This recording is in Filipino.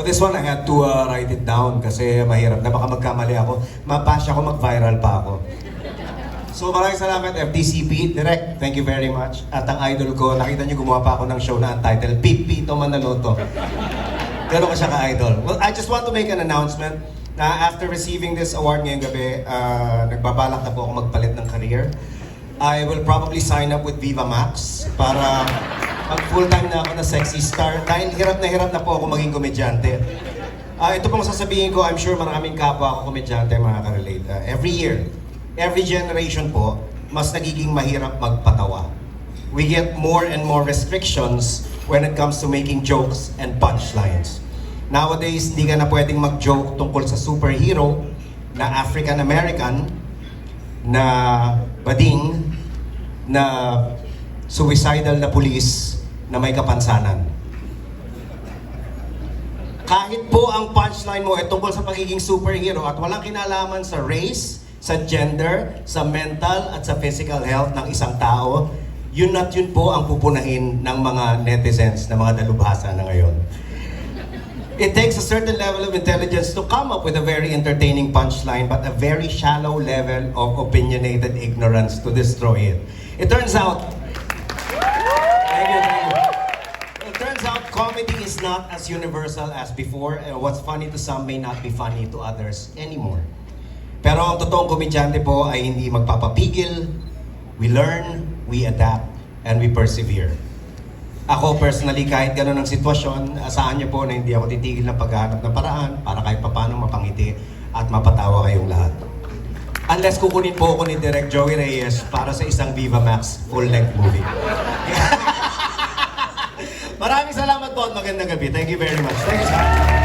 this one, I had to write it down kasi mahirap na baka magkamali ako. Mapash ako, mag-viral pa ako. So maraming salamat FDCP. Direct, thank you very much. At ang idol ko, nakita niyo gumawa pa ako ng show na ang title, Pipito Manaloto. Gano'n ko siya ka-idol. Well, I just want to make an announcement na after receiving this award ngayong gabi, nagbabalak na po ako magpalit ng career. I will probably sign up with Viva Max para mag full-time na ako na sexy star dahil hirap na po ako maging komedyante. Ito pong sasabihin ko, I'm sure maraming kapwa ako komedyante makaka-relate. Every year, every generation po, mas nagiging mahirap magpatawa. We get more and more restrictions when it comes to making jokes and punchlines. Nowadays, hindi ka na pwedeng mag-joke tungkol sa superhero na African-American, na bading, na suicidal na pulis na may kapansanan. Kahit po ang punchline mo ay tungkol sa pagiging superhero at walang kinalaman sa race, sa gender, sa mental at sa physical health ng isang tao, yun at yun po ang pupunahin ng mga netizens na mga dalubhasa na ngayon. It takes a certain level of intelligence to come up with a very entertaining punchline, but a very shallow level of opinionated ignorance to destroy it. It turns out, it turns out comedy is not as universal as before, and what's funny to some may not be funny to others anymore. Pero ang totoong komedyante po ay hindi magpapapigil. We learn, we adapt, and we persevere. Ako personally, kahit gano'n ang sitwasyon, asahan niyo po na hindi ako titigil ng paghahanap ng paraan para kahit papano mapangiti at mapatawa kayong lahat. Unless kukunin po ako ni Direk Joey Reyes para sa isang Viva Max full-length movie. Maraming salamat po at magandang gabi. Thank you very much. Thank you, sir.